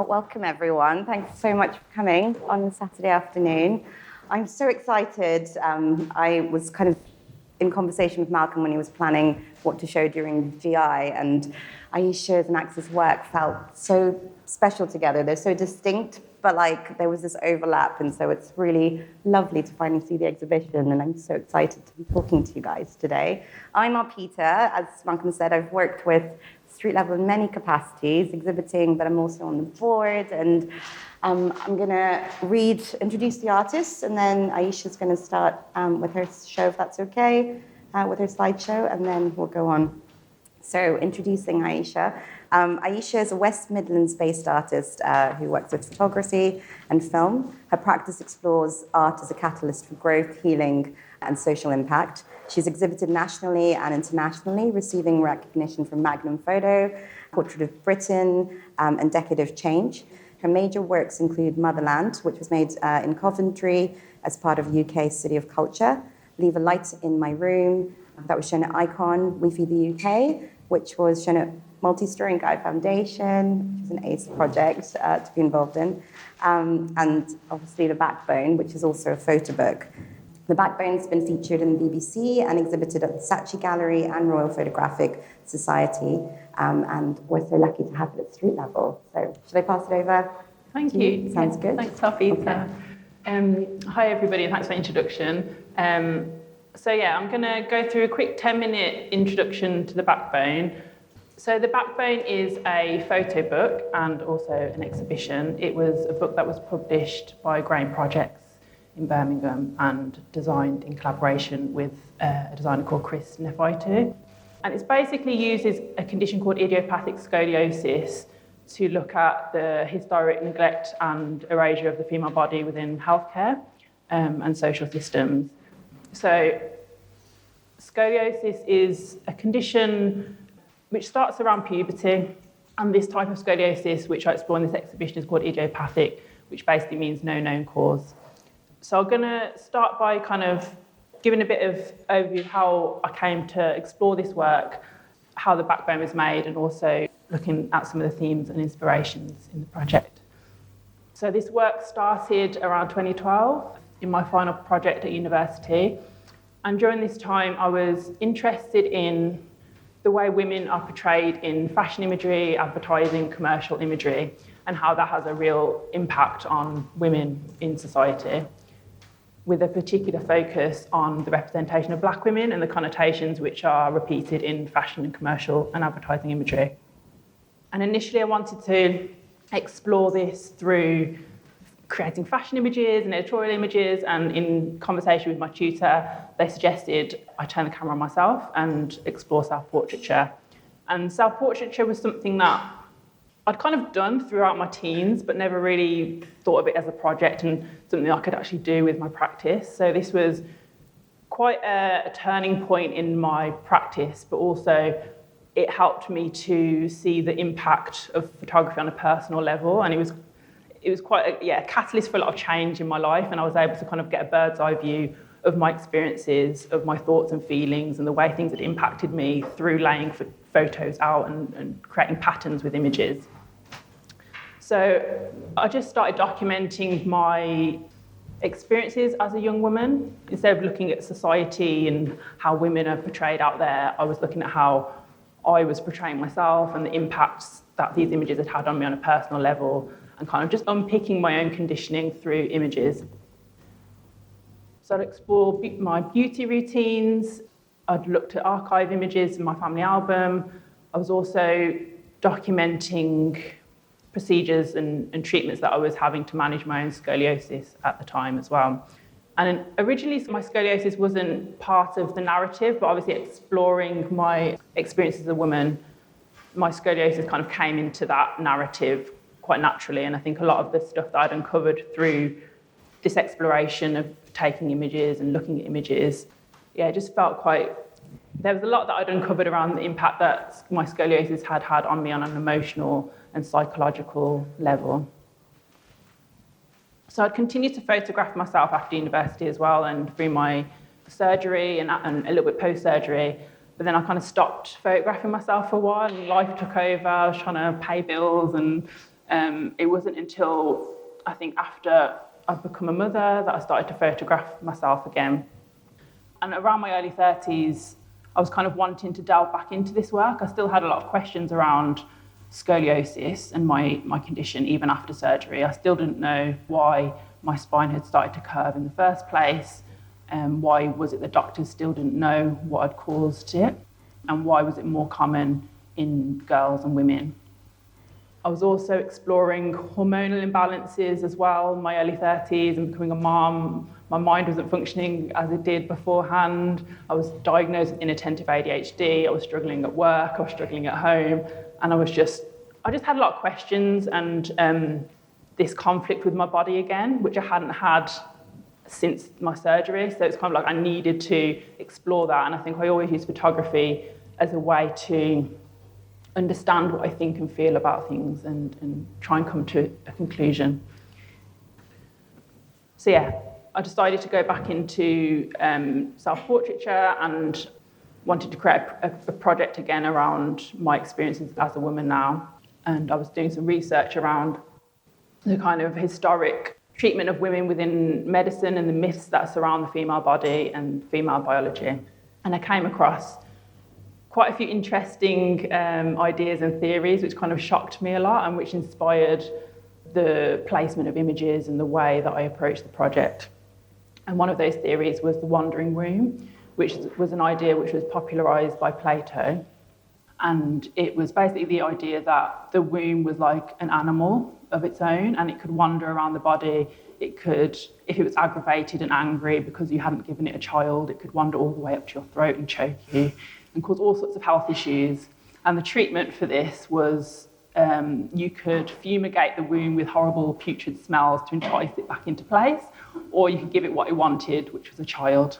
Welcome, everyone. Thanks so much for coming on a Saturday afternoon. I'm so excited. I was kind of in conversation with Malcolm when he was planning what to show during GI, and Ayesha's and Aqsa's work felt so special together. They're so distinct, but there was this overlap, and so it's really lovely to finally see the exhibition, and I'm so excited to be talking to you guys today. I'm Arpita. As Malcolm said, I've worked with Street Level in many capacities, exhibiting, but I'm also on the board, and I'm going to introduce the artists, and then Ayesha's going to start with her show, if that's okay, with her slideshow, and then we'll go on. So, introducing Ayesha. Ayesha is a West Midlands-based artist who works with photography and film. Her practice explores art as a catalyst for growth, healing, and social impact. She's exhibited nationally and internationally, receiving recognition from Magnum Photo, Portrait of Britain, and Decade of Change. Her major works include Motherland, which was made in Coventry as part of UK City of Culture, Leave a Light in My Room, that was shown at Icon, We Feed the UK, which was shown at Multi-Story and Guide Foundation, which is an ACE project to be involved in, and obviously The Backbone, which is also a photo book. The Backbone's been featured in the BBC and exhibited at the Saatchi Gallery and Royal Photographic Society, and we're so lucky to have it at Street Level. So should I pass it over? Thank you. Sounds good. Thanks, Arpita. Okay. Hi, everybody, and thanks for the introduction. I'm going to go through a quick 10-minute introduction to The Backbone. So The Backbone is a photo book and also an exhibition. It was a book that was published by Grain Projects in Birmingham and designed in collaboration with a designer called Chris Nefaitu. And it basically uses a condition called idiopathic scoliosis to look at the historic neglect and erasure of the female body within healthcare and social systems. So scoliosis is a condition which starts around puberty, and this type of scoliosis, which I explore in this exhibition, is called idiopathic, which basically means no known cause. So I'm going to start by kind of giving a bit of overview of how I came to explore this work, how The Backbone was made, and also looking at some of the themes and inspirations in the project. So this work started around 2012 in my final project at university. And during this time, I was interested in the way women are portrayed in fashion imagery, advertising, commercial imagery, and how that has a real impact on women in society, with a particular focus on the representation of Black women and the connotations which are repeated in fashion and commercial and advertising imagery. And initially I wanted to explore this through creating fashion images and editorial images, and in conversation with my tutor, they suggested I turn the camera on myself and explore self-portraiture. And self-portraiture was something that I'd kind of done throughout my teens, but never really thought of it as a project and something I could actually do with my practice. So this was quite a turning point in my practice, but also it helped me to see the impact of photography on a personal level. And it was quite a catalyst for a lot of change in my life, and I was able to kind of get a bird's eye view of my experiences, of my thoughts and feelings, and the way things had impacted me through laying photos out and creating patterns with images. So I just started documenting my experiences as a young woman. Instead of looking at society and how women are portrayed out there, I was looking at how I was portraying myself and the impacts that these images had had on me on a personal level, and kind of just unpicking my own conditioning through images. So I'd explore my beauty routines. I'd looked at archive images in my family album. I was also documenting procedures and treatments that I was having to manage my own scoliosis at the time as well. And originally, my scoliosis wasn't part of the narrative, but obviously exploring my experience as a woman, my scoliosis kind of came into that narrative quite naturally. And I think a lot of the stuff that I'd uncovered through this exploration of taking images and looking at images, it just felt there was a lot that I'd uncovered around the impact that my scoliosis had had on me on an emotional and psychological level. So I'd continued to photograph myself after university as well, and through my surgery and a little bit post-surgery. But then I kind of stopped photographing myself for a while, and life took over. I was trying to pay bills and It wasn't until, I think, after I've become a mother that I started to photograph myself again. And around my early 30s, I was kind of wanting to delve back into this work. I still had a lot of questions around scoliosis and my condition, even after surgery. I still didn't know why my spine had started to curve in the first place, and why was it the doctors still didn't know what had caused it, and why was it more common in girls and women. I was also exploring hormonal imbalances as well in my early 30s and becoming a mom. My mind wasn't functioning as it did beforehand. I was diagnosed with inattentive ADHD. I was struggling at work. I was struggling at home. And I just had a lot of questions and this conflict with my body again, which I hadn't had since my surgery. So it's kind of like I needed to explore that. And I think I always use photography as a way to understand what I think and feel about things and try and come to a conclusion. So yeah, I decided to go back into self-portraiture and wanted to create a project again around my experiences as a woman now. And I was doing some research around the kind of historic treatment of women within medicine and the myths that surround the female body and female biology. And I came across quite a few interesting ideas and theories which kind of shocked me a lot and which inspired the placement of images and the way that I approached the project. And one of those theories was the wandering womb, which was an idea which was popularised by Plato. And it was basically the idea that the womb was like an animal of its own and it could wander around the body. It could, if it was aggravated and angry because you hadn't given it a child, it could wander all the way up to your throat and choke you and cause all sorts of health issues. And the treatment for this was you could fumigate the womb with horrible putrid smells to entice it back into place, or you could give it what it wanted, which was a child.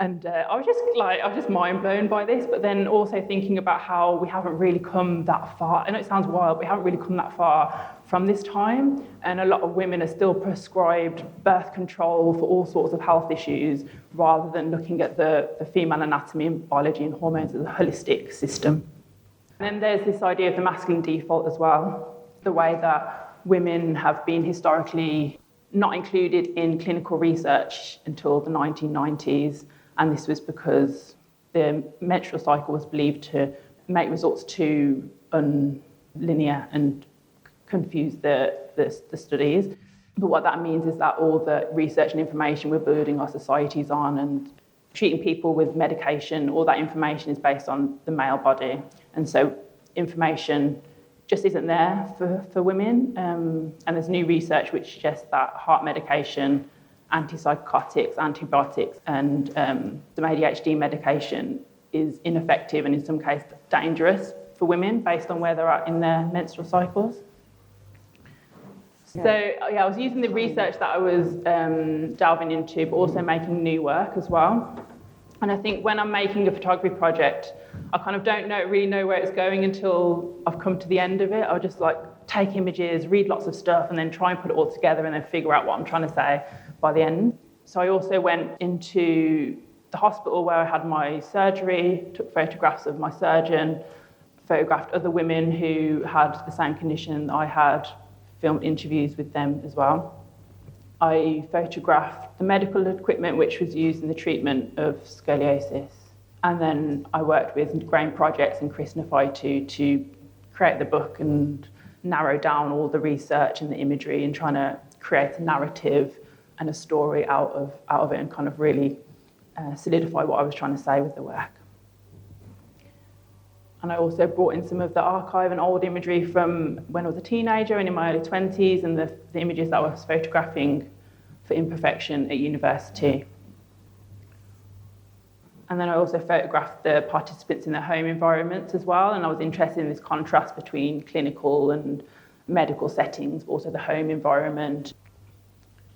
And I was just mind blown by this, but then also thinking about how we haven't really come that far. I know it sounds wild, but we haven't really come that far from this time. And a lot of women are still prescribed birth control for all sorts of health issues, rather than looking at the female anatomy and biology and hormones as a holistic system. And then there's this idea of the masculine default as well, the way that women have been historically not included in clinical research until the 1990s. And this was because the menstrual cycle was believed to make results too unlinear and confuse the studies. But what that means is that all the research and information we're building our societies on and treating people with medication, all that information is based on the male body. And so information just isn't there for women. And there's new research which suggests that heart medication, antipsychotics, antibiotics, and some ADHD medication is ineffective and in some cases dangerous for women based on where they're at in their menstrual cycles. So yeah, I was using the research that I was delving into, but also making new work as well. And I think when I'm making a photography project, I kind of don't really know where it's going until I've come to the end of it. I'll just like take images, read lots of stuff, and then try and put it all together and then figure out what I'm trying to say by the end. So I also went into the hospital where I had my surgery, took photographs of my surgeon, photographed other women who had the same condition that I had, filmed interviews with them as well. I photographed the medical equipment which was used in the treatment of scoliosis. And then I worked with Grain Projects and Chris Nafaitu to create the book and narrow down all the research and the imagery and trying to create a narrative and a story out of it and kind of really solidify what I was trying to say with the work. And I also brought in some of the archive and old imagery from when I was a teenager and in my early 20s and the images that I was photographing for Imperfection at university. And then I also photographed the participants in their home environments as well, and I was interested in this contrast between clinical and medical settings, but also the home environment.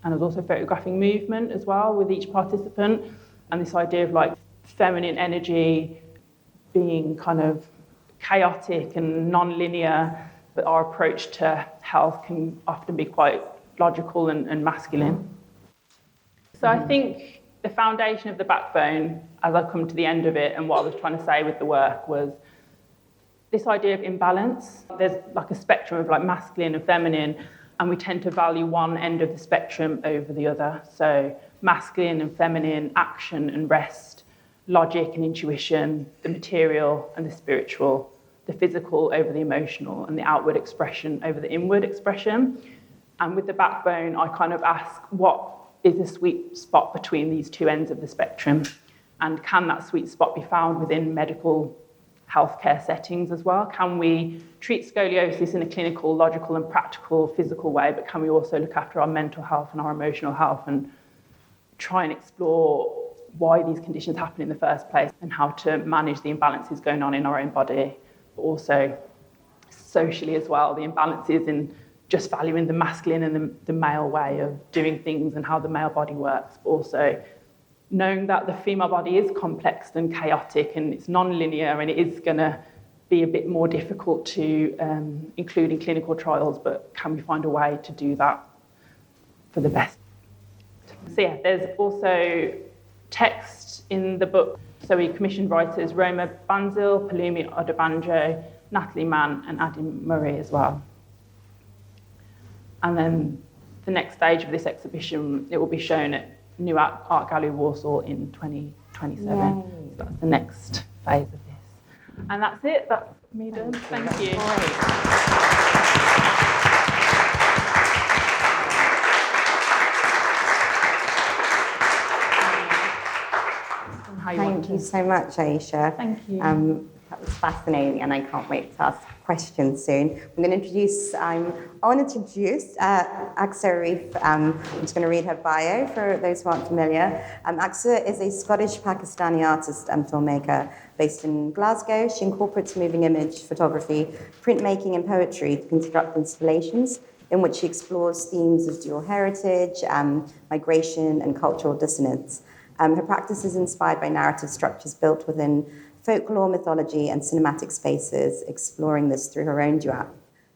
And I was also photographing movement as well with each participant, and this idea of like feminine energy being kind of chaotic and non-linear, but our approach to health can often be quite logical and masculine. So I think the foundation of the backbone, as I've come to the end of it, and what I was trying to say with the work was this idea of imbalance. There's like a spectrum of like masculine and feminine, and we tend to value one end of the spectrum over the other. So masculine and feminine, action and rest, logic and intuition, the material and the spiritual, the physical over the emotional, and the outward expression over the inward expression. And with the backbone, I kind of ask, what is the sweet spot between these two ends of the spectrum? And can that sweet spot be found within medical healthcare settings as well? Can we treat scoliosis in a clinical, logical and practical, physical way, but can we also look after our mental health and our emotional health and try and explore why these conditions happen in the first place and how to manage the imbalances going on in our own body, but also socially as well, the imbalances in just valuing the masculine and the male way of doing things and how the male body works, but also knowing that the female body is complex and chaotic and it's non-linear and it is going to be a bit more difficult to include in clinical trials, but can we find a way to do that for the best? So yeah, there's also text in the book. So we commissioned writers Roma Banzil, Palumi Odobanjo, Natalie Mann and Adam Murray as well. And then the next stage of this exhibition, it will be shown at New Art Gallery Warsaw in 2027. So that's the next phase of this. And that's it. That's me done. Thank you. Thank you so much, Ayesha. Thank you. That was fascinating, and I can't wait to ask questions soon. I'm going to introduce, I want to introduce Aqsa Arif. I'm just going to read her bio for those who aren't familiar. Aqsa is a Scottish-Pakistani artist and filmmaker based in Glasgow. She incorporates moving image photography, printmaking, and poetry to construct installations in which she explores themes of dual heritage, migration, and cultural dissonance. Her practice is inspired by narrative structures built within folklore, mythology, and cinematic spaces, exploring this through her own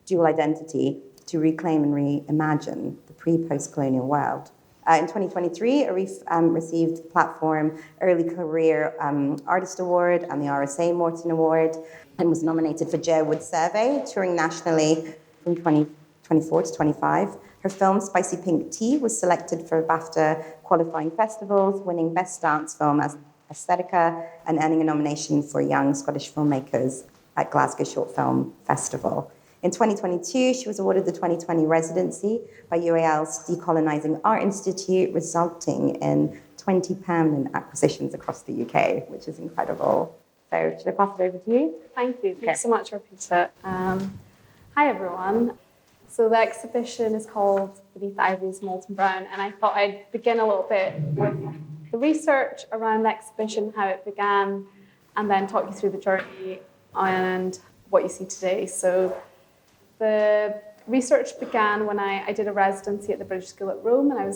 dual identity to reclaim and reimagine the pre-post-colonial world. In 2023, Arif received the Platform Early Career Artist Award and the RSA Morton Award, and was nominated for Jerwood Survey, touring nationally from 2024 to 25. Her film, Spicy Pink Tea, was selected for BAFTA qualifying festivals, winning Best Dance Film as Aesthetica and earning a nomination for Young Scottish Filmmakers at Glasgow Short Film Festival. In 2022, she was awarded the 2020 residency by UAL's Decolonising Art Institute, resulting in 20 permanent acquisitions across the UK, which is incredible. So should I pass it over to you? Thank you. Thanks so much, Arpita. Hi, everyone. So the exhibition is called Beneath the Ivory's Molten Brown, and I thought I'd begin a little bit with the research around the exhibition, how it began, and then talk you through the journey and what you see today. So the research began when I did a residency at the British School at Rome, and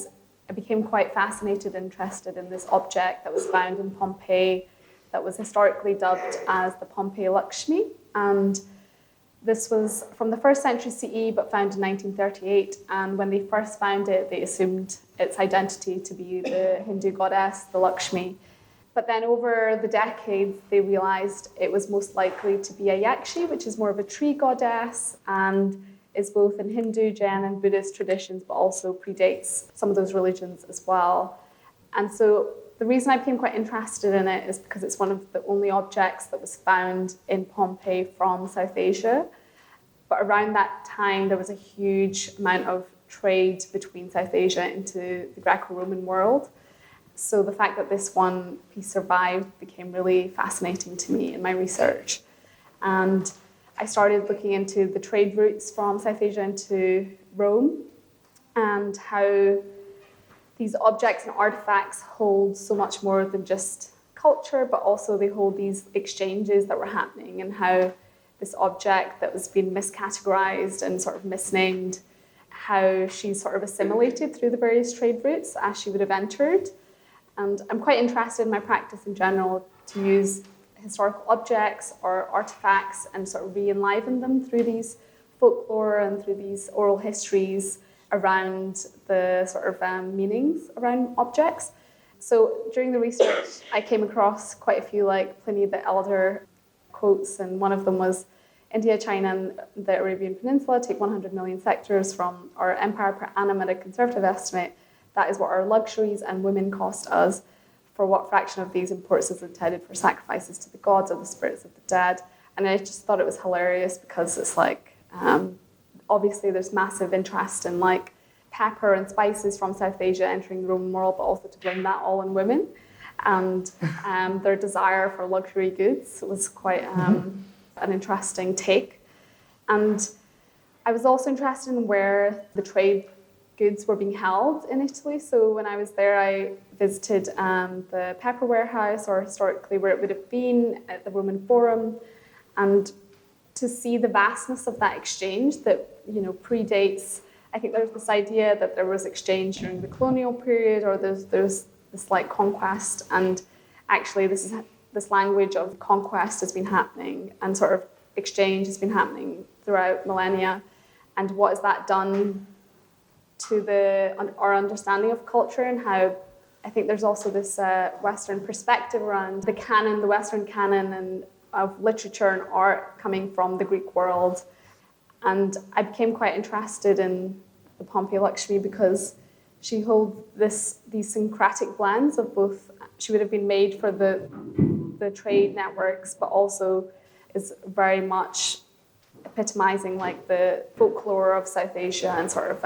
I became quite fascinated and interested in this object that was found in Pompeii that was historically dubbed as the Pompeii Lakshmi. And this was from the 1st century CE, but found in 1938. And when they first found it, they assumed its identity to be the Hindu goddess, the Lakshmi. But then over the decades, they realized it was most likely to be a Yakshi, which is more of a tree goddess and is both in Hindu, Jain, and Buddhist traditions, but also predates some of those religions as well. And so the reason I became quite interested in it is because it's one of the only objects that was found in Pompeii from South Asia. But around that time, there was a huge amount of trade between South Asia into the Greco-Roman world. So the fact that this one piece survived became really fascinating to me in my research. And I started looking into the trade routes from South Asia into Rome and how these objects and artifacts hold so much more than just culture, but also they hold these exchanges that were happening, and how this object that was being miscategorized and sort of misnamed, how she sort of assimilated through the various trade routes as she would have entered. And I'm quite interested in my practice in general to use historical objects or artifacts and sort of re-enliven them through these folklore and through these oral histories around the sort of meanings around objects. So during the research, I came across quite a few like Pliny the Elder quotes, and one of them was, India, China, and the Arabian Peninsula take 100 million sectors from our empire per annum at a conservative estimate. That is what our luxuries and women cost us. For what fraction of these imports is intended for sacrifices to the gods or the spirits of the dead? And I just thought it was hilarious because it's like, obviously there's massive interest in like pepper and spices from South Asia entering the Roman world, but also to blame that all on women. And their desire for luxury goods was quite an interesting take. And I was also interested in where the trade goods were being held in Italy. So when I was there, I visited the pepper warehouse, or historically where it would have been at the Roman Forum, and to see the vastness of that exchange that, you know, predates. I think there's this idea that there was exchange during the colonial period, or there's this like conquest, and actually this language of conquest has been happening, and sort of exchange has been happening throughout millennia. And what has that done to our understanding of culture, and how I think there's also this Western perspective around the canon, the Western canon and of literature and art coming from the Greek world. And I became quite interested in the Pompeii Lakshmi because she holds these syncretic blends of both. She would have been made for the trade networks, but also is very much epitomizing like the folklore of South Asia and sort of.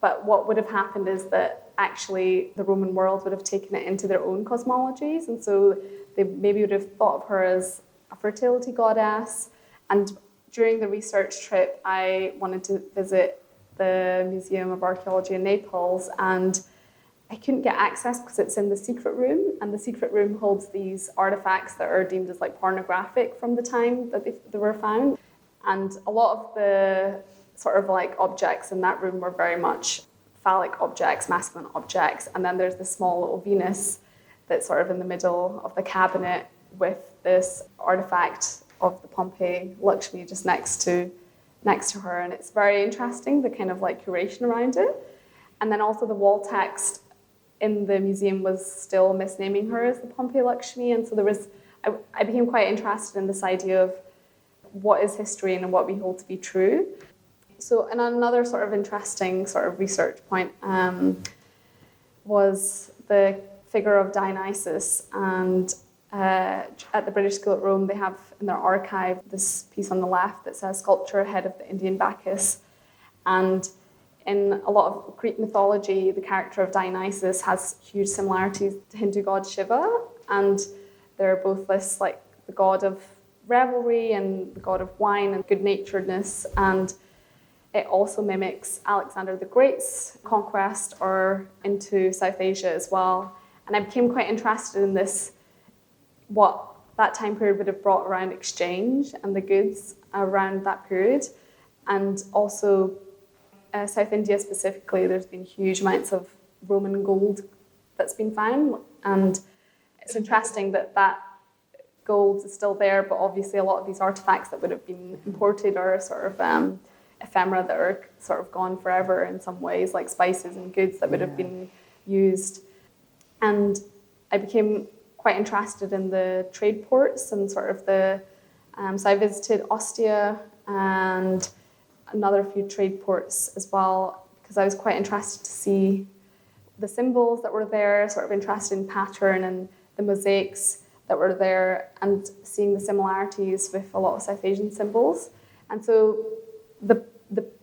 But what would have happened is that actually the Roman world would have taken it into their own cosmologies, and so they maybe would have thought of her as a fertility goddess. And during the research trip, I wanted to visit the Museum of Archaeology in Naples, and I couldn't get access because it's in the secret room, and the secret room holds these artifacts that are deemed as like pornographic from the time that they were found. And a lot of the sort of like objects in that room were very much phallic objects, masculine objects. And then there's this small little Venus that's sort of in the middle of the cabinet with this artifact of the Pompeii Lakshmi just next to her. And it's very interesting, the kind of like curation around it. And then also the wall text in the museum was still misnaming her as the Pompeii Lakshmi. And so I became quite interested in this idea of what is history and what we hold to be true. So, and another sort of interesting sort of research point was the figure of Dionysus. And at the British School at Rome, they have in their archive this piece on the left that says sculpture ahead of the Indian Bacchus. And in a lot of Greek mythology, the character of Dionysus has huge similarities to Hindu god Shiva. And they're both this, like, the god of revelry and the god of wine and good-naturedness. And it also mimics Alexander the Great's conquest or into South Asia as well. And I became quite interested in this, what that time period would have brought around exchange and the goods around that period. And also South India specifically, there's been huge amounts of Roman gold that's been found. And it's interesting that gold is still there, but obviously a lot of these artifacts that would have been imported are sort of ephemera that are sort of gone forever in some ways, like spices and goods that would have been used. And I became quite interested in the trade ports and sort of so I visited Ostia and another few trade ports as well, because I was quite interested to see the symbols that were there, sort of interested in pattern and the mosaics that were there, and seeing the similarities with a lot of South Asian symbols. And so the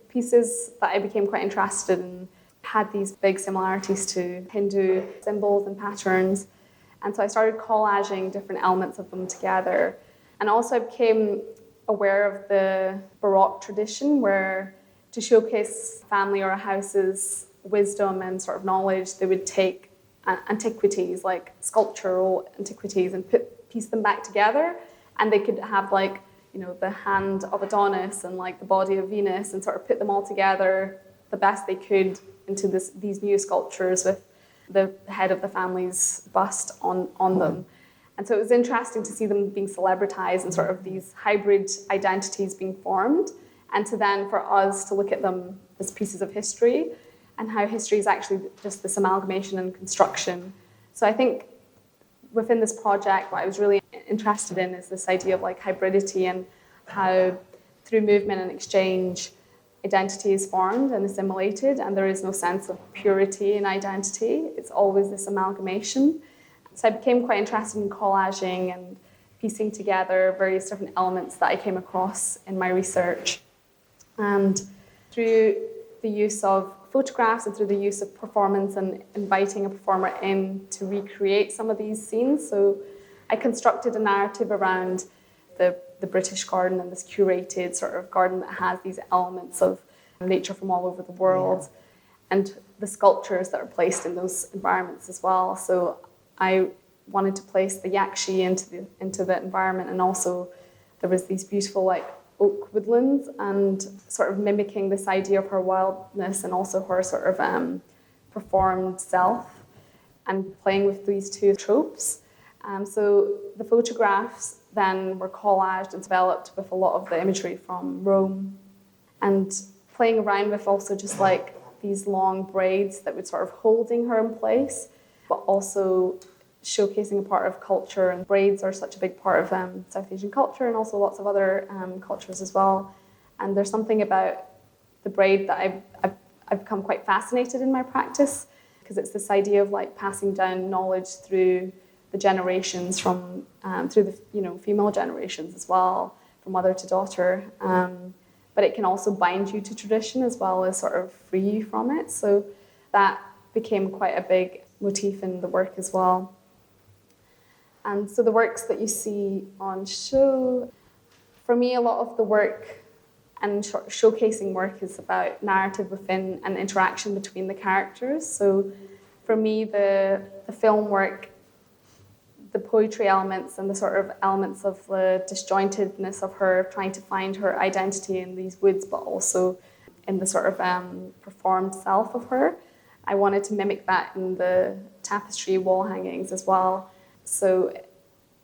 pieces that I became quite interested in had these big similarities to Hindu symbols and patterns. And so I started collaging different elements of them together. And also I became aware of the Baroque tradition, where to showcase family or a house's wisdom and sort of knowledge, they would take antiquities, like sculptural antiquities, and piece them back together. And they could have like, you know, the hand of Adonis and like the body of Venus, and sort of put them all together the best they could into these new sculptures with the head of the family's bust on them. And so it was interesting to see them being celebritized and sort of these hybrid identities being formed, and to then for us to look at them as pieces of history, and how history is actually just this amalgamation and construction. So I think within this project, what I was really interested in is this idea of like hybridity, and how through movement and exchange, identity is formed and assimilated, and there is no sense of purity in identity. It's always this amalgamation. So I became quite interested in collaging and piecing together various different elements that I came across in my research. And through the use of photographs and through the use of performance and inviting a performer in to recreate some of these scenes. So I constructed a narrative around the British garden and this curated sort of garden that has these elements of nature from all over the world and the sculptures that are placed in those environments as well. So I wanted to place the yakshi into the environment, and also there was these beautiful like oak woodlands and sort of mimicking this idea of her wildness and also her sort of performed self and playing with these two tropes. So the photographs then were collaged and developed with a lot of the imagery from Rome, and playing around with also just like these long braids that would sort of holding her in place, but also showcasing a part of culture. And braids are such a big part of South Asian culture and also lots of other cultures as well. And there's something about the braid that I've become quite fascinated in my practice, because it's this idea of like passing down knowledge through the generations from through the female generations as well, from mother to daughter. But it can also bind you to tradition as well as sort of free you from it. So that became quite a big motif in the work as well. And so the works that you see on show, for me, a lot of the work and showcasing work is about narrative within and interaction between the characters. So for me, the film work, the poetry elements and the sort of elements of the disjointedness of her trying to find her identity in these woods, but also in the sort of performed self of her. I wanted to mimic that in the tapestry wall hangings as well. So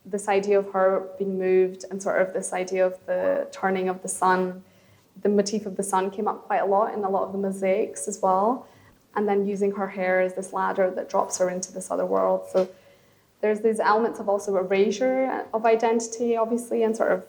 this idea of her being moved and sort of this idea of the turning of the sun, the motif of the sun came up quite a lot in a lot of the mosaics as well. And then using her hair as this ladder that drops her into this other world. So there's these elements of also erasure of identity, obviously, and sort of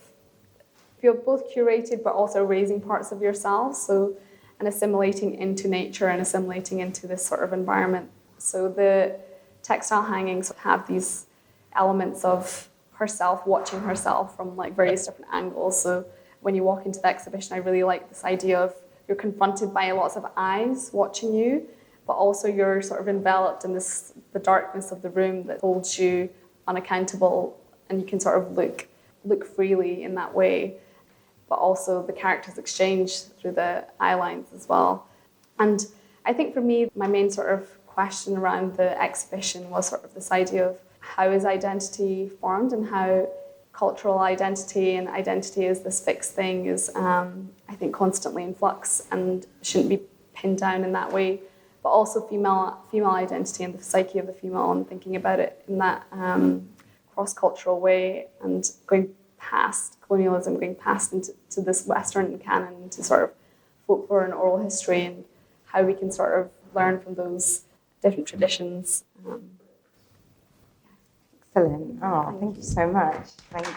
feel both curated but also erasing parts of yourself. So, and assimilating into nature and assimilating into this sort of environment. So the textile hangings have these elements of herself watching herself from like various different angles. So when you walk into the exhibition, I really like this idea of you're confronted by lots of eyes watching you, but also you're sort of enveloped in the darkness of the room that holds you unaccountable, and you can sort of look freely in that way. But also the characters exchange through the eye lines as well. And I think for me, my main sort of question around the exhibition was sort of this idea of how is identity formed and how cultural identity and identity as this fixed thing is, I think, constantly in flux and shouldn't be pinned down in that way. But also female identity and the psyche of the female, and thinking about it in that cross-cultural way, and going past colonialism, going past into this Western canon, into sort of folklore and oral history, and how we can sort of learn from those different traditions. Excellent. Oh, thank you so much. Thank you.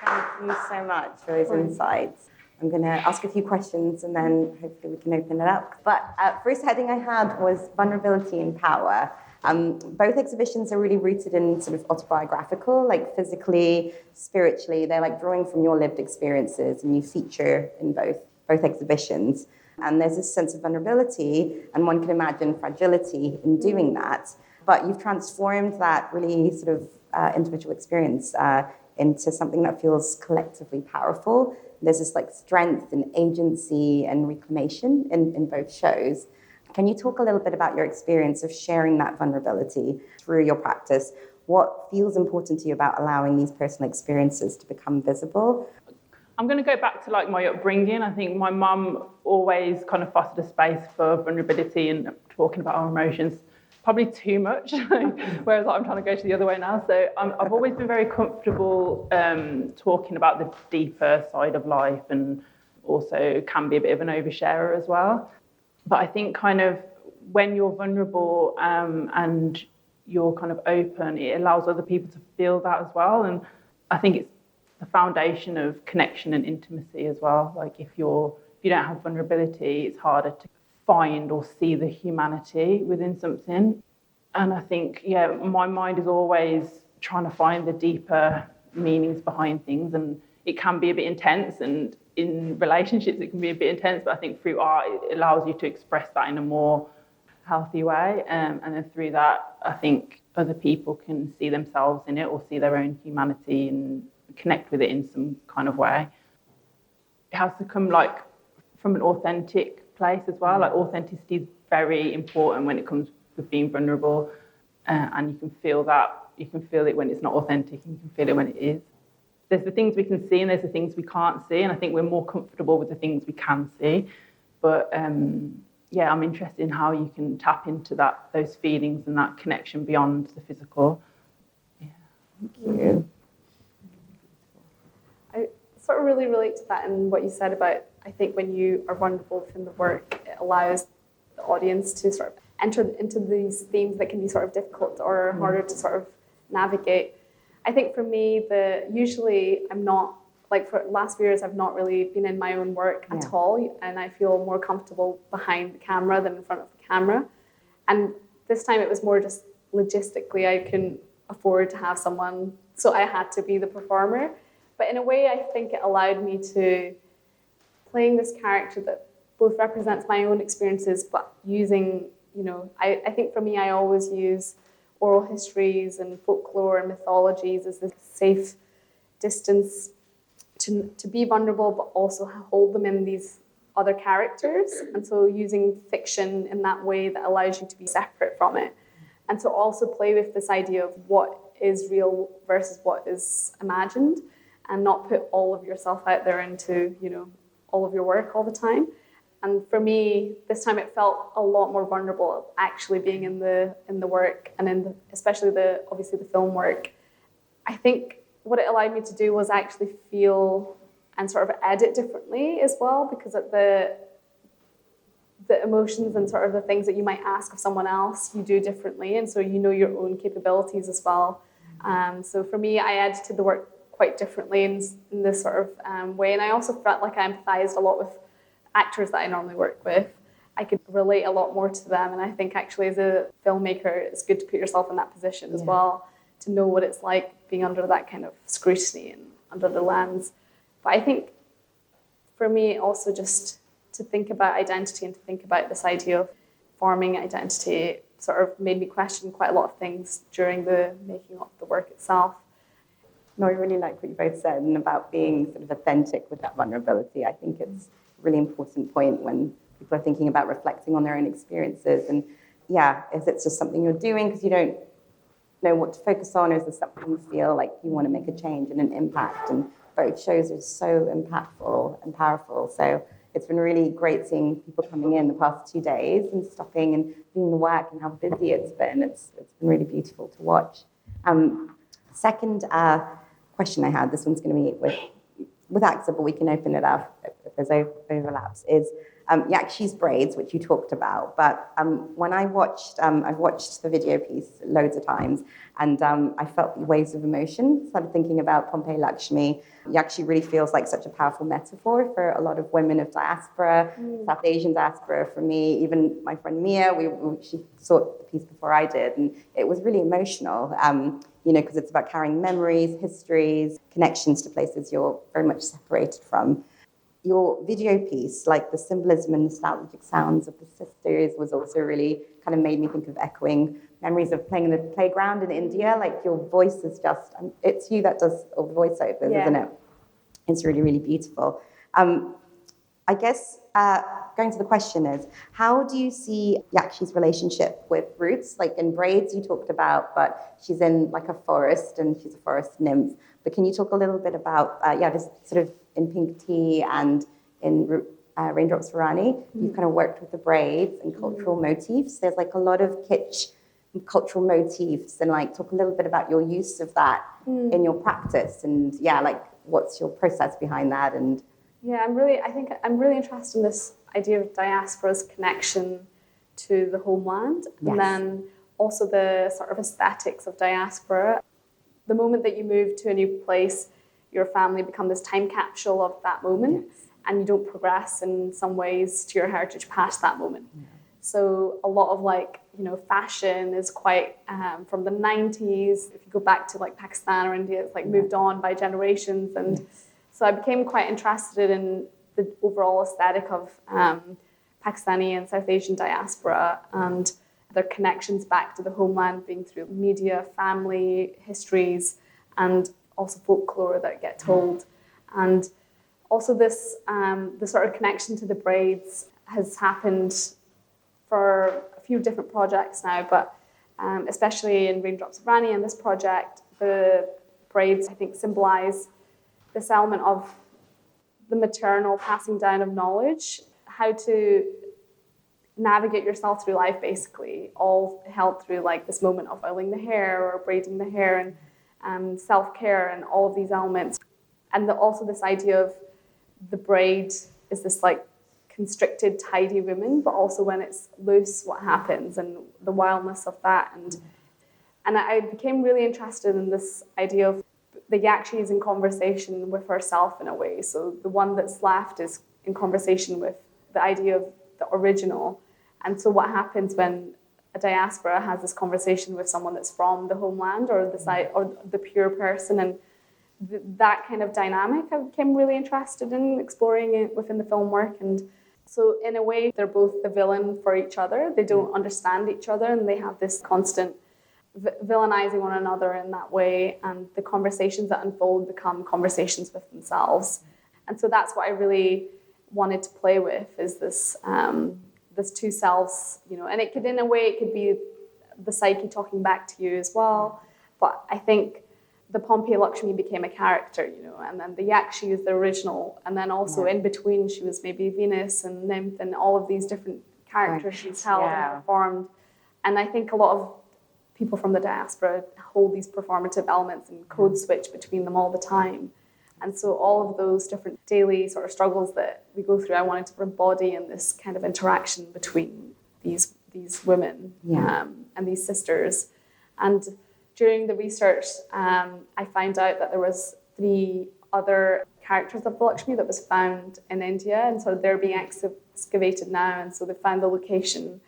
Thank you so much for those insights. I'm going to ask a few questions and then hopefully we can open it up. But first heading I had was vulnerability and power. Both exhibitions are really rooted in sort of autobiographical, like physically, spiritually. They're like drawing from your lived experiences, and you feature in both exhibitions. And there's this sense of vulnerability, and one can imagine fragility in doing that. But you've transformed that really sort of individual experience into something that feels collectively powerful. There's this like strength and agency and reclamation in both shows. Can you talk a little bit about your experience of sharing that vulnerability through your practice? What feels important to you about allowing these personal experiences to become visible? I'm going to go back to like my upbringing. I think my mum always kind of fostered a space for vulnerability and talking about our emotions, probably too much, whereas I'm trying to go to the other way now. So I've always been very comfortable talking about the deeper side of life, and also can be a bit of an oversharer as well. But I think kind of when you're vulnerable and you're kind of open, it allows other people to feel that as well. And I think it's the foundation of connection and intimacy as well. Like if you don't have vulnerability, it's harder to find or see the humanity within something. And I think, my mind is always trying to find the deeper meanings behind things, and it can be a bit intense, and in relationships it can be a bit intense, but I think through art it allows you to express that in a more healthy way, and then through that I think other people can see themselves in it or see their own humanity and connect with it in some kind of way. It has to come like from an authentic place as well. Like authenticity is very important when it comes with being vulnerable, and you can feel that. You can feel it when it's not authentic, and you can feel it when it is. There's the things we can see and there's the things we can't see, and I think we're more comfortable with the things we can see. But I'm interested in how you can tap into those feelings and that connection beyond the physical. Yeah. Thank you. I sort of really relate to that and what you said about, I think when you are vulnerable within the work, it allows the audience to sort of enter into these themes that can be sort of difficult or harder to sort of navigate. I think for me, usually I'm not, like for the last few years, I've not really been in my own work at all, and I feel more comfortable behind the camera than in front of the camera. And this time it was more just logistically, I couldn't afford to have someone, so I had to be the performer. But in a way, I think it allowed me to playing this character that both represents my own experiences, but using, I think for me, I always use oral histories and folklore and mythologies as this safe distance to be vulnerable, but also hold them in these other characters. And so using fiction in that way that allows you to be separate from it. And to also play with this idea of what is real versus what is imagined, and not put all of yourself out there into, all of your work all the time. And for me, this time it felt a lot more vulnerable actually being in the work, and especially obviously the film work. I think what it allowed me to do was actually feel and sort of edit differently as well, because of the emotions and sort of the things that you might ask of someone else, you do differently, and so your own capabilities as well. So for me, I edited the work quite differently in this sort of way, and I also felt like I empathized a lot with actors that I normally work with. I could relate a lot more to them, and I think actually as a filmmaker it's good to put yourself in that position as well, to know what it's like being under that kind of scrutiny and under the lens. But I think for me also just to think about identity and to think about this idea of forming identity sort of made me question quite a lot of things during the making of the work itself. No, I really like what you both said, and about being sort of authentic with that vulnerability. I think it's a really important point when people are thinking about reflecting on their own experiences. And is it just something you're doing because you don't know what to focus on, or is there something you feel like you want to make a change and an impact? And both shows are so impactful and powerful. So it's been really great seeing people coming in the past 2 days and stopping and doing the work, and how busy it's been. It's been really beautiful to watch. Second question I had, this one's going to be with Aqsa, but we can open it up if there's overlaps, is Yakshi's braids, which you talked about. But when I've watched the video piece loads of times, and I felt waves of emotion. Started thinking about Pompeii Lakshmi. Yakshi really feels like such a powerful metaphor for a lot of women of diaspora, South Asian diaspora. For me, even my friend Mia, she saw the piece before I did, and it was really emotional. Because it's about carrying memories, histories, connections to places you're very much separated from. Your video piece, like the symbolism and nostalgic sounds of the sisters, was also really kind of made me think of echoing memories of playing in the playground in India. Like your voice is just, it's you that does all the voiceovers, isn't it? It's really, really beautiful. I guess going to the question is, how do you see Yakshi's relationship with roots? Like in braids you talked about, but she's in like a forest and she's a forest nymph. But can you talk a little bit about, this sort of in Pink Tea and in Raindrops for Rani, you've kind of worked with the braids and cultural motifs. There's like a lot of kitsch and cultural motifs, and like talk a little bit about your use of that in your practice, and what's your process behind that? And I think I'm really interested in this idea of diaspora's connection to the homeland. Yes. And then also the sort of aesthetics of diaspora. The moment that you move to a new place, your family become this time capsule of that moment, Yes. and you don't progress in some ways to your heritage past that moment. Yeah. So a lot of fashion is quite from the 90s. If you go back to Pakistan or India, it's moved on by generations. And so I became quite interested in the overall aesthetic of Pakistani and South Asian diaspora and their connections back to the homeland, being through media, family, histories, and also folklore that get told. And also this, the sort of connection to the braids has happened for a few different projects now, but especially in Raindrops of Rani and this project, the braids, I think, symbolize this element of the maternal passing down of knowledge, how to navigate yourself through life, basically, all held through this moment of oiling the hair or braiding the hair and self-care and all of these elements. And also this idea of the braid is this constricted, tidy woman, but also when it's loose, what happens, and the wildness of that. And I became really interested in this idea of the Yakshi is in conversation with herself in a way. So the one that's left is in conversation with the idea of the original. And so what happens when a diaspora has this conversation with someone that's from the homeland or the side or the pure person, and that kind of dynamic I became really interested in exploring it within the film work. And so in a way, they're both the villain for each other. They don't understand each other, and they have this constant villainizing one another in that way. And the conversations that unfold become conversations with themselves. And so that's what I really wanted to play with, is this this two selves, and it could, in a way, it could be the psyche talking back to you as well. But I think the Pompeii Lakshmi became a character, and then the Yakshi is the original, and then also in between she was maybe Venus and Nymph and all of these different characters she's held and performed. And I think a lot of people from the diaspora hold these performative elements and code switch between them all the time. And so all of those different daily sort of struggles that we go through, I wanted to embody in this kind of interaction between these women and these sisters. And during the research, I found out that there was 3 other characters of the Lakshmi that was found in India, and so they're being excavated now, and so they found the location.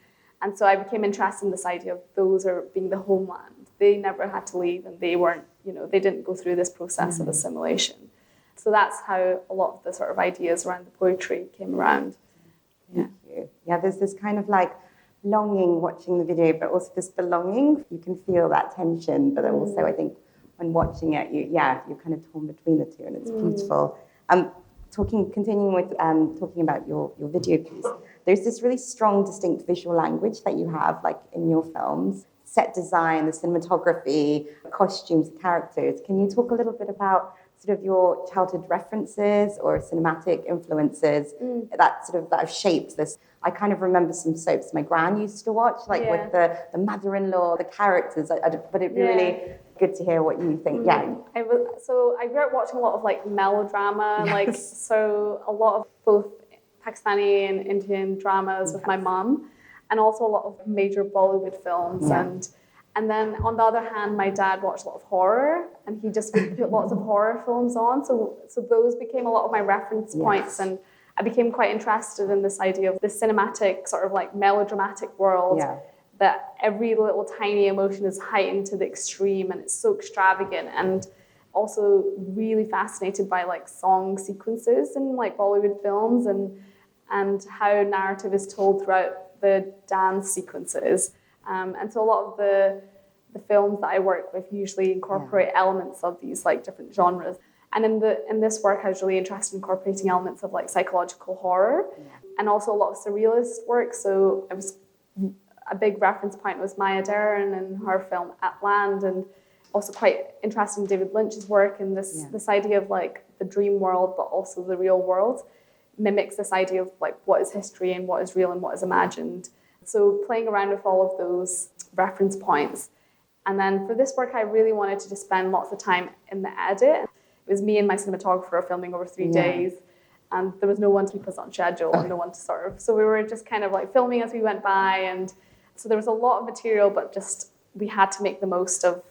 And so I became interested in this idea of those are being the homeland. They never had to leave, and they weren't, they didn't go through this process of assimilation. So that's how a lot of the sort of ideas around the poetry came around. Thank you. Yeah, there's this kind of longing watching the video, but also this belonging. You can feel that tension, but also I think when watching it, you're kind of torn between the two, and it's beautiful. Continuing with talking about your video piece, there's this really strong, distinct visual language that you have, in your films. Set design, the cinematography, costumes, characters. Can you talk a little bit about sort of your childhood references or cinematic influences that have shaped this? I kind of remember some soaps my gran used to watch, with the mother-in-law, the characters. But it'd be really good to hear what you think. So I grew up watching a lot of melodrama, so a lot of both Pakistani and Indian dramas with my mum, and also a lot of major Bollywood films. And then on the other hand, my dad watched a lot of horror, and he just would put lots of horror films on. So those became a lot of my reference points, and I became quite interested in this idea of the cinematic sort of melodramatic world, that every little tiny emotion is heightened to the extreme, and it's so extravagant. And also really fascinated by song sequences in Bollywood films, and how narrative is told throughout the dance sequences. And so a lot of the films that I work with usually incorporate elements of these different genres. And in this work, I was really interested in incorporating elements of psychological horror, and also a lot of surrealist work. So I was a big reference point was Maya Deren and her film At Land, and also quite interested in David Lynch's work and this idea of the dream world, but also the real world mimics this idea of what is history and what is real and what is imagined. So playing around with all of those reference points. And then for this work, I really wanted to just spend lots of time in the edit. It was me and my cinematographer filming over 3 days. and there was no one to keep us on schedule and no one to serve. So we were just kind of like filming as we went by, and so there was a lot of material, but just we had to make the most of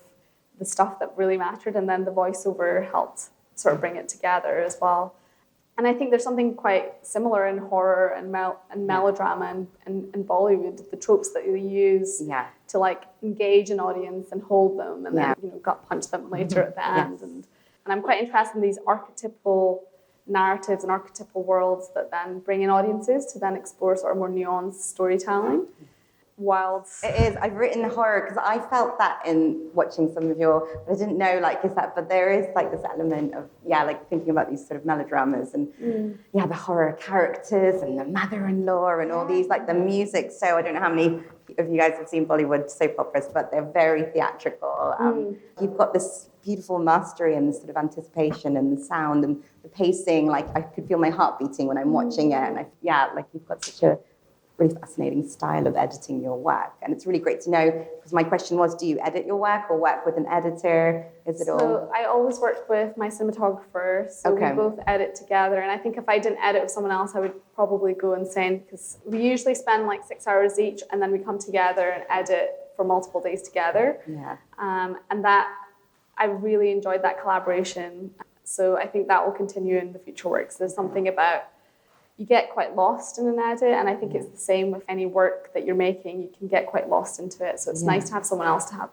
the stuff that really mattered, and then the voiceover helped sort of bring it together as well. And I think there's something quite similar in horror and melodrama and Bollywood, the tropes that you use to like engage an audience and hold them, and then gut punch them later at the end. And I'm quite interested in these archetypal narratives and archetypal worlds that then bring in audiences to then explore sort of more nuanced storytelling. Wild. It is. I've written horror because I felt that in watching some of your, I didn't know is that, but there is like this element of, like thinking about these sort of melodramas and the horror characters and the mother-in-law and all these, like the music. So I don't know how many of you guys have seen Bollywood soap operas, but they're very theatrical. You've got this beautiful mastery and this sort of anticipation and the sound and the pacing. Like I could feel my heart beating when I'm watching it. And you've got such a really fascinating style of editing your work, and it's really great to know, because my question was, do you edit your work or work with an editor? Is it all? So I always work with my cinematographer, so we both edit together, and I think if I didn't edit with someone else I would probably go insane, because we usually spend like 6 hours each and then we come together and edit for multiple days together. And that I really enjoyed that collaboration, so I think that will continue in the future works. There's something about you get quite lost in an edit, and I think it's the same with any work that you're making. You can get quite lost into it, so it's nice to have someone else to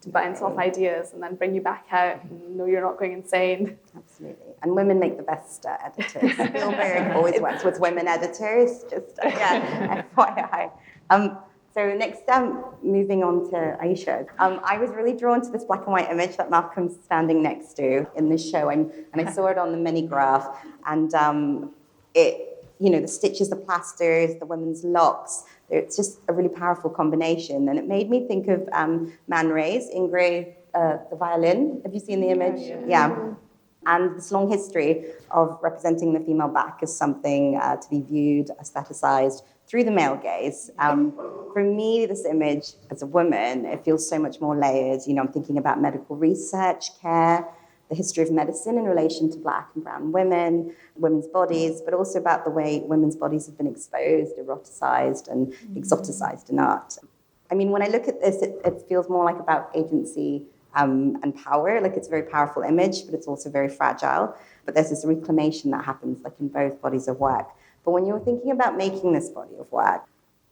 bounce off ideas and then bring you back out and know you're not going insane. Absolutely. And women make the best editors. Spielberg always works with women editors, just FYI. So next, moving on to Ayesha. I was really drawn to this black and white image that Malcolm's standing next to in this show, and I saw it on the mini graph, and the stitches, the plasters, the women's locks, it's just a really powerful combination. And it made me think of Man Ray's Ingrid, the violin. Have you seen the image? Yeah. And this long history of representing the female back as something to be viewed, aestheticized through the male gaze. For me, this image as a woman, it feels so much more layered. I'm thinking about medical research, care, the history of medicine in relation to black and brown women, women's bodies, but also about the way women's bodies have been exposed, eroticized, and exoticized in art. I mean, when I look at this, it feels more like about agency and power. Like it's a very powerful image, but it's also very fragile. But there's this reclamation that happens like in both bodies of work. But when you were thinking about making this body of work,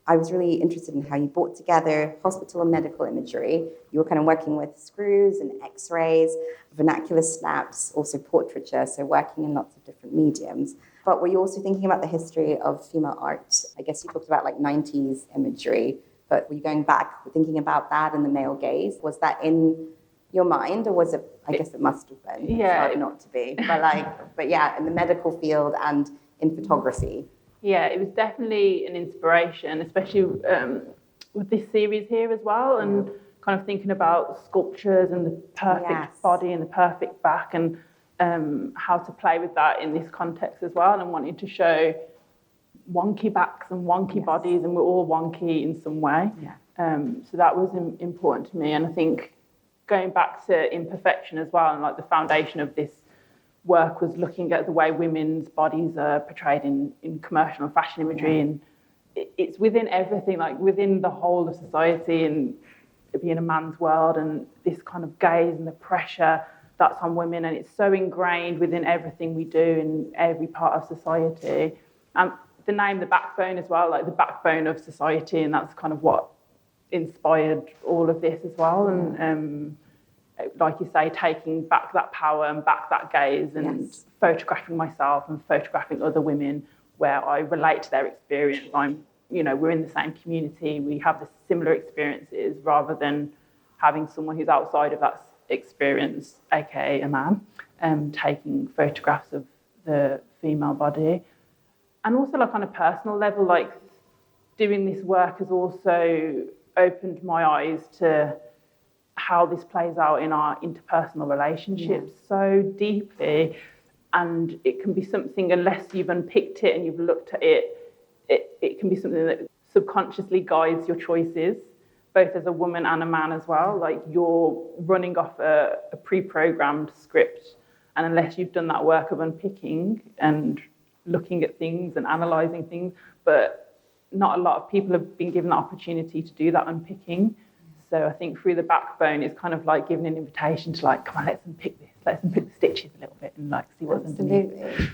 I was really interested in how you brought together hospital and medical imagery. You were kind of working with screws and x-rays, vernacular snaps, also portraiture, so working in lots of different mediums. But were you also thinking about the history of female art? I guess you talked about like 90s imagery, but were you going back, thinking about that and the male gaze? Was that in your mind, or was it, I guess it must have been. It's hard not to be. But in the medical field and in photography. Yeah, it was definitely an inspiration, especially with this series here as well, and kind of thinking about sculptures and the perfect body and the perfect back, and how to play with that in this context as well, and wanting to show wonky backs and wonky bodies, and we're all wonky in some way. So that was important to me, and I think going back to imperfection as well, and like the foundation of this work was looking at the way women's bodies are portrayed in commercial and fashion imagery, and it's within everything, like within the whole of society, and being a man's world, and this kind of gaze and the pressure that's on women, and it's so ingrained within everything we do in every part of society. The name, the backbone as well, like the backbone of society, and that's kind of what inspired all of this as well. And like you say, taking back that power and back that gaze, and photographing myself and photographing other women where I relate to their experience. We're in the same community, we have the similar experiences, rather than having someone who's outside of that experience, aka a man, taking photographs of the female body. And also, like on a personal level, like doing this work has also opened my eyes to how this plays out in our interpersonal relationships so deeply. And it can be something, unless you've unpicked it and you've looked at it, it can be something that subconsciously guides your choices, both as a woman and a man as well. Like you're running off a pre-programmed script, and unless you've done that work of unpicking and looking at things and analysing things, but not a lot of people have been given the opportunity to do that unpicking. So I think through the backbone, it's kind of like giving an invitation to like, come on, let's unpick this, let's unpick the stitches a little bit and like see what's underneath.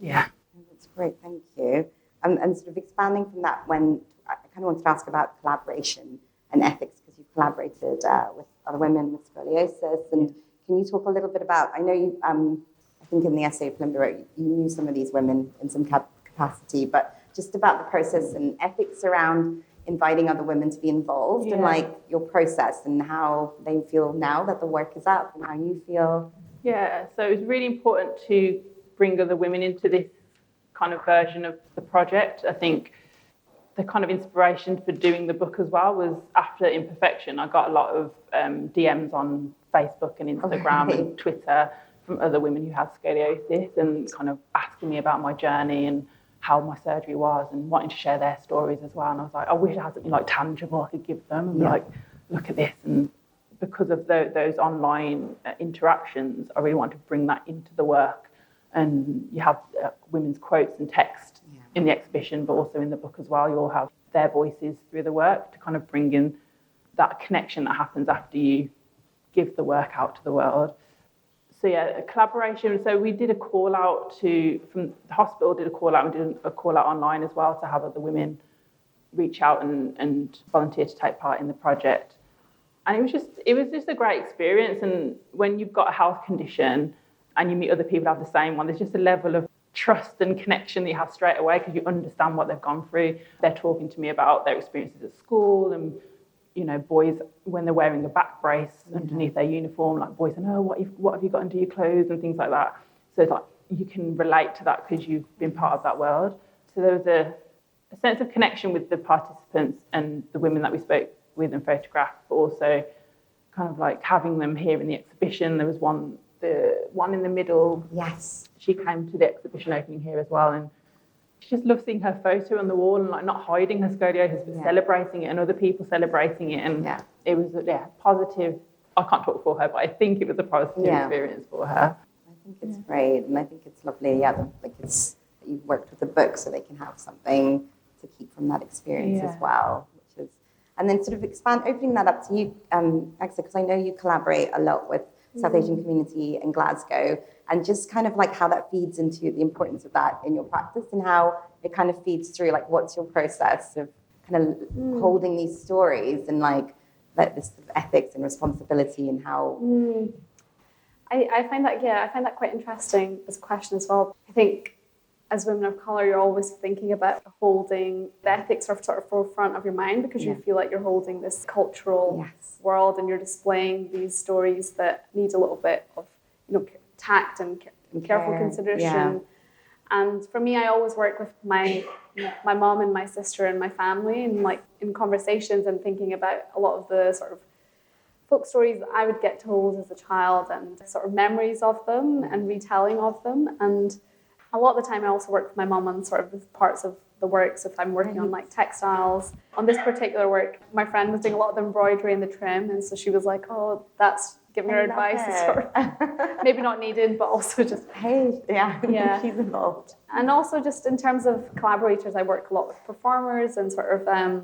Yeah. That's great, thank you. And sort of expanding from that, when I kind of wanted to ask about collaboration and ethics, because you've collaborated with other women with scoliosis. And can you talk a little bit about, I know you, I think in the essay Belinda wrote, you knew some of these women in some capacity, but just about the process and ethics around inviting other women to be involved in like your process and how they feel now that the work is up and how you feel. Yeah, so it was really important to bring other women into this kind of version of the project. I think the kind of inspiration for doing the book as well was after Imperfection. I got a lot of DMs on Facebook and Instagram and Twitter from other women who had scoliosis and kind of asking me about my journey and how my surgery was and wanting to share their stories as well. And I was like, I wish it had something like tangible I could give them and be like, look at this. And because of those online interactions, I really want to bring that into the work. And you have women's quotes and text in the exhibition, but also in the book as well. You'll have their voices through the work to kind of bring in that connection that happens after you give the work out to the world. So yeah, a collaboration. So we did a call out from the hospital did a call out and did a call out online as well to have other women reach out and volunteer to take part in the project. And it was just a great experience. And when you've got a health condition and you meet other people who have the same one, there's just a level of trust and connection that you have straight away because you understand what they've gone through. They're talking to me about their experiences at school and, you know, boys, when they're wearing a back brace underneath their uniform, like boys say, oh, what have you got under your clothes and things like that. So it's like you can relate to that because you've been part of that world. So there was a sense of connection with the participants and the women that we spoke with and photographed, but also kind of like having them here in the exhibition. There was the one in the middle. Yes. She came to the exhibition opening here as well, and she just loved seeing her photo on the wall and like not hiding her scoliosis, but celebrating it and other people celebrating it. And it was positive. I can't talk for her, but I think it was a positive experience for her. I think it's great, and I think it's lovely. Yeah, it's that you've worked with the book so they can have something to keep from that experience as well. Which is, and then sort of opening that up to you, Aqsa, because I know you collaborate a lot with South Asian community in Glasgow, and just kind of like how that feeds into the importance of that in your practice and how it kind of feeds through, like what's your process of kind of holding these stories and like this sort of ethics and responsibility and how... I find that quite interesting as a question as well. I think as women of colour, you're always thinking about holding the ethics sort of forefront of your mind because you feel like you're holding this cultural world and you're displaying these stories that need a little bit of, you know, tact and careful consideration. And for me, I always work with my mom and my sister and my family and like in conversations and thinking about a lot of the sort of folk stories that I would get told as a child and sort of memories of them and retelling of them. And a lot of the time I also work with my mum on sort of the parts of the work. So if I'm working on like textiles, on this particular work, my friend was doing a lot of the embroidery and the trim. And so she was like, oh, that's giving her advice. Is sort of maybe not needed, but also just... Hey, she's involved. And also just in terms of collaborators, I work a lot with performers and sort of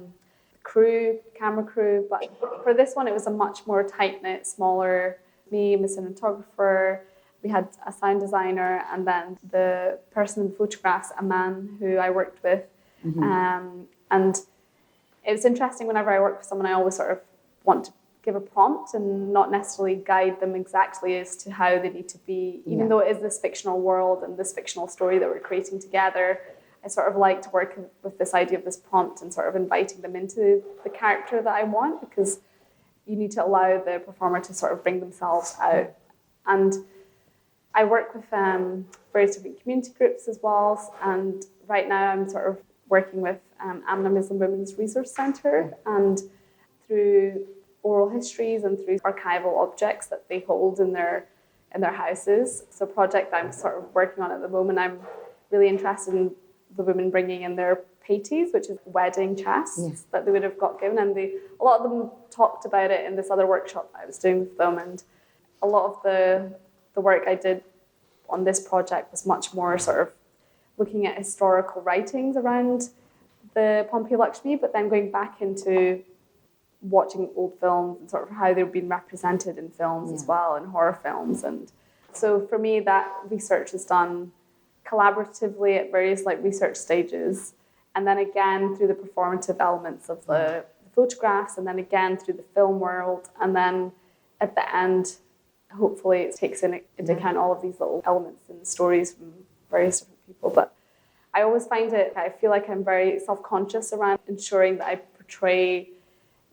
crew, camera crew. But for this one, it was a much more tight-knit, smaller, me, my cinematographer. We had a sound designer and then the person in the photographs, a man who I worked with. And it was interesting whenever I work with someone, I always sort of want to give a prompt and not necessarily guide them exactly as to how they need to be, even though it is this fictional world and this fictional story that we're creating together. I sort of like to work with this idea of this prompt and sort of inviting them into the character that I want because you need to allow the performer to sort of bring themselves out. And I work with various different community groups as well, and right now I'm sort of working with Amna Muslim Women's Resource Centre, and through oral histories and through archival objects that they hold in their houses. So a project that I'm sort of working on at the moment, I'm really interested in the women bringing in their pétis, which is wedding chests that they would have got given, and a lot of them talked about it in this other workshop that I was doing with them, and a lot of the work I did on this project was much more sort of looking at historical writings around the Pompeii Lakshmi, but then going back into watching old films and sort of how they've been represented in films as well, and horror films. And so for me, that research is done collaboratively at various like research stages, and then again through the performative elements of the photographs, and then again through the film world, and then at the end, hopefully it takes into account all of these little elements and stories from various different people. But I always find I feel like I'm very self-conscious around ensuring that I portray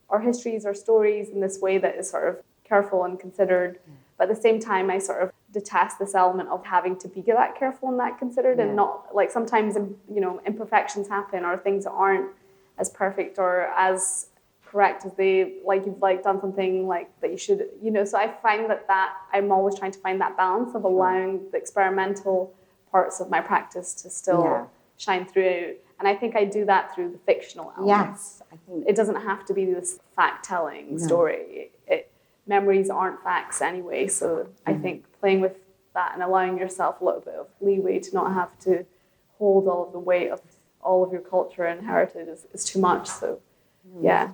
our histories, our stories in this way that is sort of careful and considered. But at the same time, I sort of detest this element of having to be that careful and that considered, and not like sometimes, you know, imperfections happen or things that aren't as perfect or as correct as they like you've like done something like that you should, you know. So I find that I'm always trying to find that balance of allowing the experimental parts of my practice to still shine through. And I think I do that through the fictional elements. Yes, I think it doesn't have to be this fact-telling story. Memories aren't facts anyway, so I think playing with that and allowing yourself a little bit of leeway to not have to hold all of the weight of all of your culture and heritage is too much. So, yeah.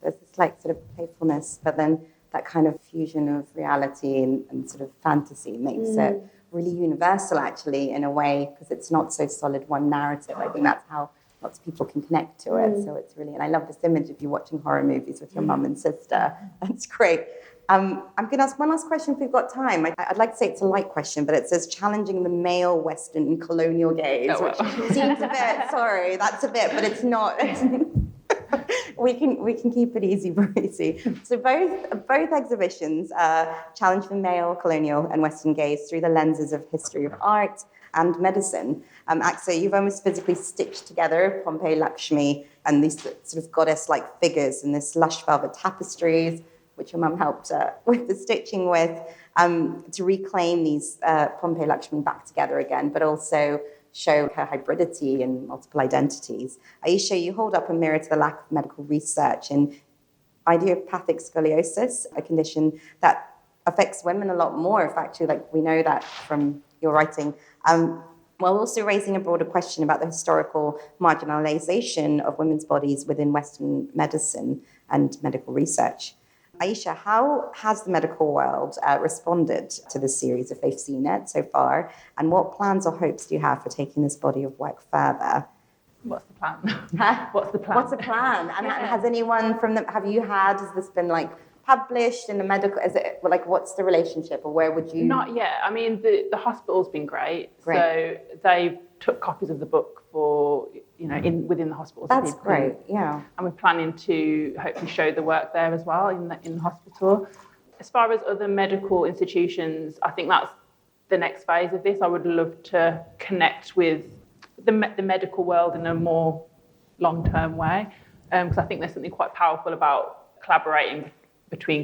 There's this like sort of playfulness, but then that kind of fusion of reality and sort of fantasy makes it really universal, actually, in a way, because it's not so solid one narrative. I think that's how lots of people can connect to it. So it's really, and I love this image of you watching horror movies with your mum and sister. That's great. I'm going to ask one last question if we've got time. I'd like to say it's a light question, but it says challenging the male Western colonial gaze, which seems a bit, sorry, that's a bit, but it's not. We can keep it easy breezy. So both exhibitions challenge the male colonial and Western gaze through the lenses of history of art and medicine. Aqsa, you've almost physically stitched together Pompeii Lakshmi and these sort of goddess-like figures in this lush velvet tapestries, which your mum helped with the stitching with, to reclaim these Pompeii Lakshmi back together again, but also show her hybridity and multiple identities. Ayesha, you hold up a mirror to the lack of medical research in idiopathic scoliosis, a condition that affects women a lot more. In fact, like we know that from your writing, while also raising a broader question about the historical marginalization of women's bodies within Western medicine and medical research. Ayesha, how has the medical world responded to this series, if they've seen it so far? And what plans or hopes do you have for taking this body of work further? What's the plan? What's the plan? And has anyone from them, has this been like published in the medical, is it like, what's the relationship, or where would you? Not yet. I mean, the hospital's been great. So they took copies of the book for, you know, within the hospital. That's great, yeah. And we're planning to hopefully show the work there as well in the hospital. As far as other medical institutions, I think that's the next phase of this. I would love to connect with the medical world in a more long-term way, because I think there's something quite powerful about collaborating between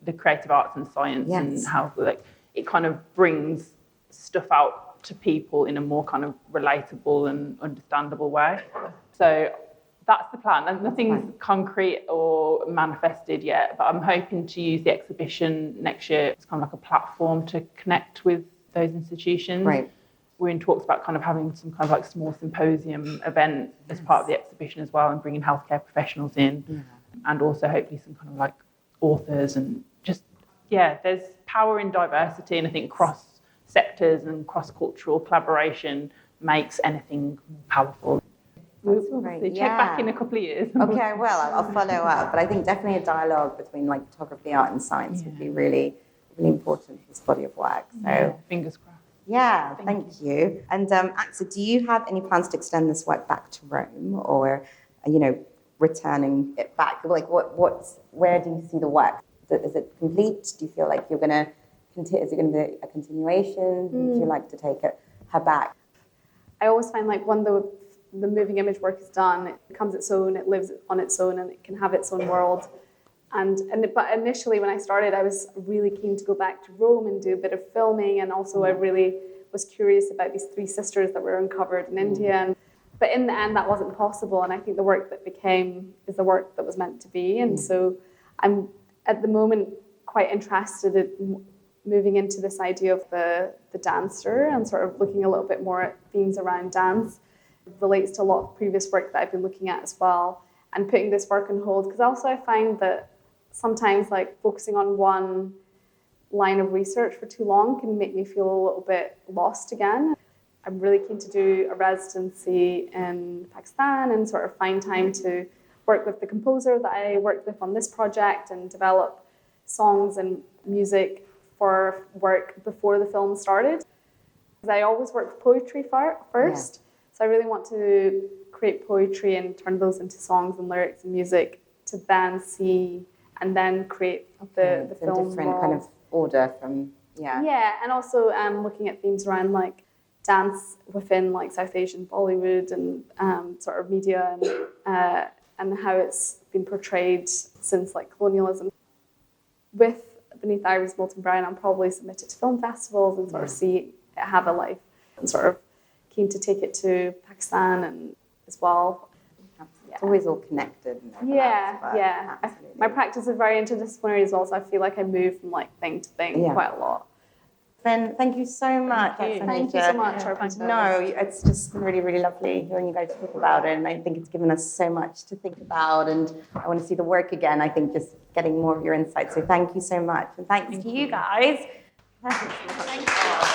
the creative arts and science, and how like it kind of brings stuff out to people in a more kind of relatable and understandable way. So that's the plan. And nothing's concrete or manifested yet, but I'm hoping to use the exhibition next year as kind of like a platform to connect with those institutions. Right. We're in talks about kind of having some kind of like small symposium event as part of the exhibition as well, and bringing healthcare professionals in, and also hopefully some kind of like authors, and just, there's power in diversity, and I think cross sectors and cross-cultural collaboration makes anything more powerful. We'll check back in a couple of years. Okay, I will. I'll follow up. But I think definitely a dialogue between like photography, art and science would be really, really important for this body of work. So fingers crossed. Yeah, thank you. And Aqsa, do you have any plans to extend this work back to Rome, or, you know, returning it back? Like, where do you see the work? Is it complete? Do you feel like you're going to is it going to be a continuation? Would you like to take her back? I always find like when the moving image work is done, it becomes its own, it lives on its own, and it can have its own world. But initially when I started, I was really keen to go back to Rome and do a bit of filming, and also I really was curious about these three sisters that were uncovered in India. But in the end, that wasn't possible, and I think the work that became is the work that was meant to be. And so I'm at the moment quite interested moving into this idea of the dancer and sort of looking a little bit more at themes around dance. It relates to a lot of previous work that I've been looking at as well, and putting this work on hold, because also I find that sometimes like focusing on one line of research for too long can make me feel a little bit lost again. I'm really keen to do a residency in Pakistan and sort of find time to work with the composer that I worked with on this project and develop songs and music for work before the film started. Because I always work with poetry first, so I really want to create poetry and turn those into songs and lyrics and music to then see and then create the film. Different kind of order from, Yeah, and also looking at themes around like dance within like South Asian Bollywood and sort of media and how it's been portrayed since like colonialism. With Beneath Ivory's Molten Brown, I'm probably submit it to film festivals and sort of see it have a life, and sort of keen to take it to Pakistan and as well. It's always all connected. And Yeah. Absolutely. My practice is very interdisciplinary as well, so I feel like I move from like thing to thing quite a lot. Ben, thank you so much. Thank you so much, Arpita. No, it's just been really, really lovely hearing you guys talk about it, and I think it's given us so much to think about, and I want to see the work again. I think just getting more of your insights. So thank you so much, and thanks to you guys. Thank you.